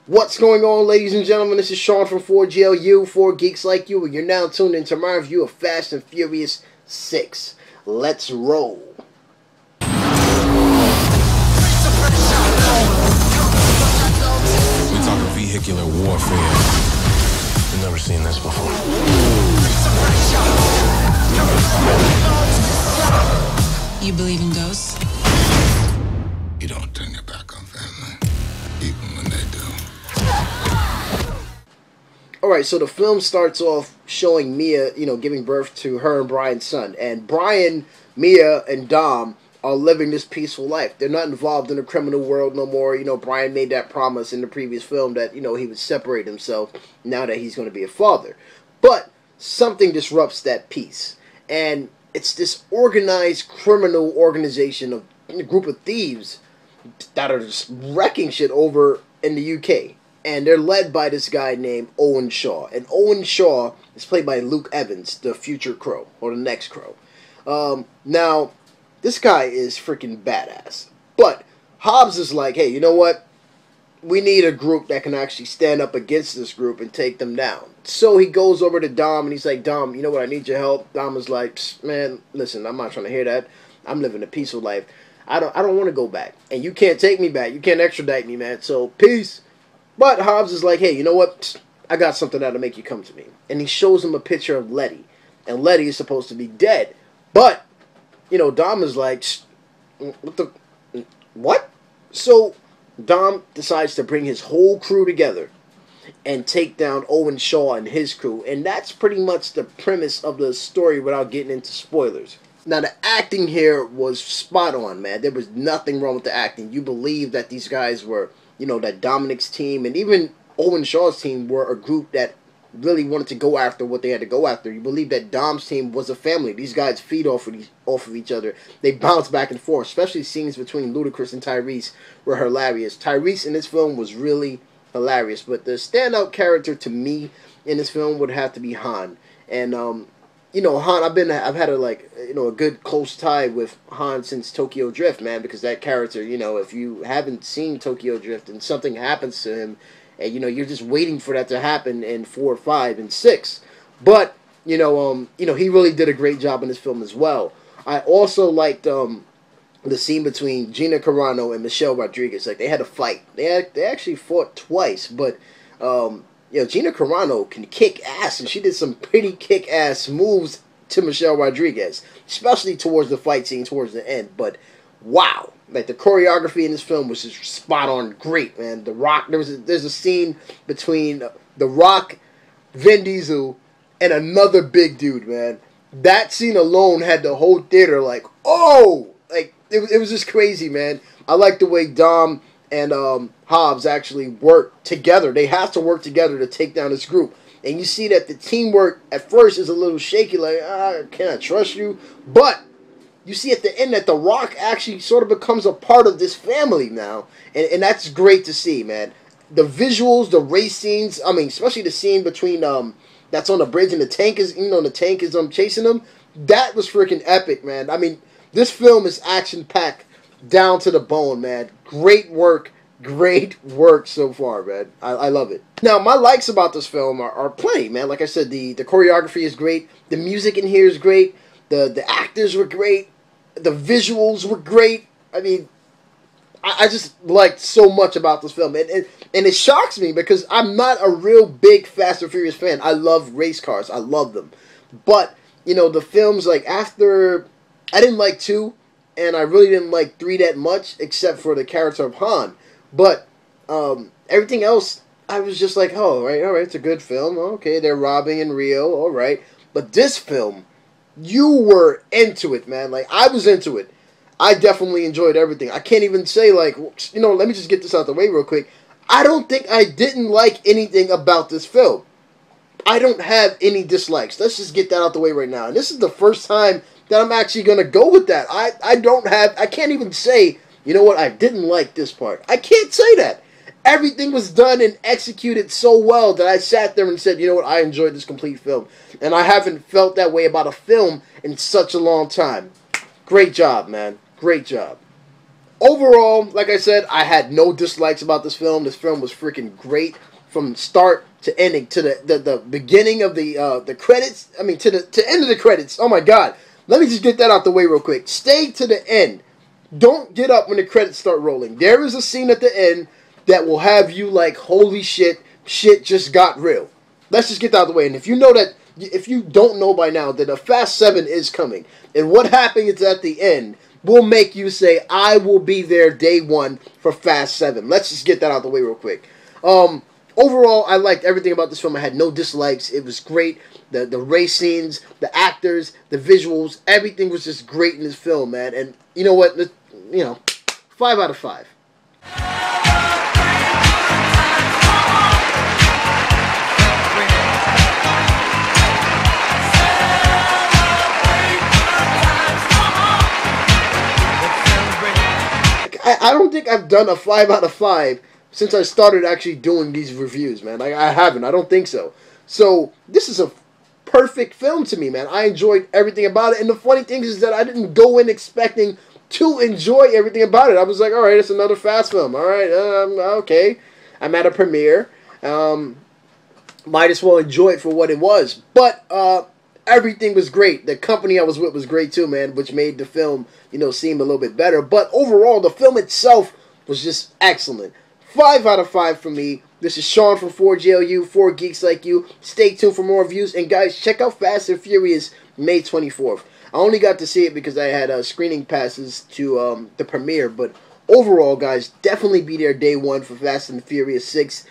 What's going on, ladies and gentlemen? This is Sean from 4GLU, 4 Geeks Like You, and you're now tuned into my review of Fast and Furious 6. Let's roll. We talking vehicular warfare. I've never seen this before. You believe in ghosts? You don't turn your back on family, even when they do. Alright, so the film starts off showing Mia, giving birth to her and Brian's son. And Brian, Mia, and Dom are living this peaceful life. They're not involved in the criminal world no more. Brian made that promise in the previous film that, he would separate himself now that he's going to be a father. But something disrupts that peace. And it's this organized criminal organization of a group of thieves that are just wrecking shit over in the UK. And they're led by this guy named Owen Shaw. And Owen Shaw is played by Luke Evans, the future Crow, or the next Crow. Now, this guy is freaking badass. But Hobbs is like, hey, you know what? We need a group that can actually stand up against this group and take them down. So he goes over to Dom and he's like, Dom, you know what? I need your help. Dom is like, man, listen, I'm not trying to hear that. I'm living a peaceful life. I don't want to go back. And you can't take me back. You can't extradite me, man. So, peace. But Hobbs is like, hey, you know what? I got something that'll make you come to me. And he shows him a picture of Letty. And Letty is supposed to be dead. But, Dom is like, what? So, Dom decides to bring his whole crew together and take down Owen Shaw and his crew. And that's pretty much the premise of the story without getting into spoilers. Now, the acting here was spot on, man. There was nothing wrong with the acting. You believe that these guys were, that Dominic's team and even Owen Shaw's team were a group that really wanted to go after what they had to go after. You believe that Dom's team was a family. These guys feed off of each other. They bounce back and forth, especially scenes between Ludacris and Tyrese were hilarious. Tyrese in this film was really hilarious, but the standout character to me in this film would have to be Han. And Han, I've had a good close tie with Han since Tokyo Drift, man, because that character, if you haven't seen Tokyo Drift and something happens to him, and you're just waiting for that to happen in 4, 5, and 6. But he really did a great job in this film as well. I also liked the scene between Gina Carano and Michelle Rodriguez. Like, they had a fight. They actually fought twice, but Gina Carano can kick ass, and she did some pretty kick-ass moves to Michelle Rodriguez, especially towards the fight scene towards the end. But wow, like, the choreography in this film was just spot on, great, man. The Rock, there's a scene between The Rock, Vin Diesel, and another big dude, man. That scene alone had the whole theater like, oh, like it was just crazy, man. I like the way Dom and Hobbs actually work together. They have to work together to take down this group. And you see that the teamwork at first is a little shaky, like, can I trust you? But you see at the end that The Rock actually sort of becomes a part of this family now. And that's great to see, man. The visuals, the race scenes, especially the scene between, that's on the bridge and the tank is, the tank is chasing them. That was freaking epic, man. This film is action-packed down to the bone, man. Great work so far, man. I love it. Now, my likes about this film are plenty, man. Like I said, the choreography is great. The music in here is great. The actors were great. The visuals were great. I just liked so much about this film. And it shocks me because I'm not a real big Fast and Furious fan. I love race cars. I love them. But, the films, like, after... I didn't like 2, and I really didn't like 3 that much, except for the character of Han. But everything else, I was just like, oh, all right, it's a good film. Okay, they're robbing in Rio, all right. But this film, you were into it, man. Like, I was into it. I definitely enjoyed everything. I can't even say, like, let me just get this out the way real quick. I don't think I didn't like anything about this film. I don't have any dislikes. Let's just get that out the way right now. And this is the first time that I'm actually going to go with that. I can't even say, you know what, I didn't like this part. I can't say that. Everything was done and executed so well that I sat there and said, you know what, I enjoyed this complete film. And I haven't felt that way about a film in such a long time. Great job, man. Great job. overall, like I said, I had no dislikes about this film. This film was freaking great from start to ending, to the beginning of the credits. I mean, to the end of the credits. Oh my god. Let me just get that out the way real quick. Stay to the end. Don't get up when the credits start rolling. There is a scene at the end that will have you like, holy shit, shit just got real. Let's just get that out the way. And if you know that, if you don't know by now that a Fast 7 is coming, and what happens at the end will make you say, I will be there day one for Fast 7. Let's just get that out the way real quick. Overall, I liked everything about this film. I had no dislikes. It was great. The race scenes, the actors, the visuals, everything was just great in this film, man. And you know what? 5 out of 5. I don't think I've done a 5 out of 5 since I started actually doing these reviews, man. I haven't. I don't think so. So, this is a perfect film to me, man. I enjoyed everything about it. And the funny thing is that I didn't go in expecting to enjoy everything about it. I was like, alright, it's another Fast film. Alright, okay. I'm at a premiere. Might as well enjoy it for what it was. But, everything was great. The company I was with was great too, man, which made the film, seem a little bit better. But overall, the film itself was just excellent. 5 out of 5 for me. This is Sean from 4GLU, 4 Geeks Like You. Stay tuned for more reviews. And guys, check out Fast and Furious May 24th. I only got to see it because I had screening passes to the premiere. But overall, guys, definitely be there day one for Fast and Furious 6.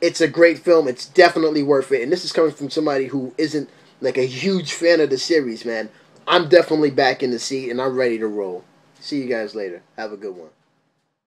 It's a great film. It's definitely worth it. And this is coming from somebody who isn't like a huge fan of the series, man. I'm definitely back in the seat and I'm ready to roll. See you guys later. Have a good one.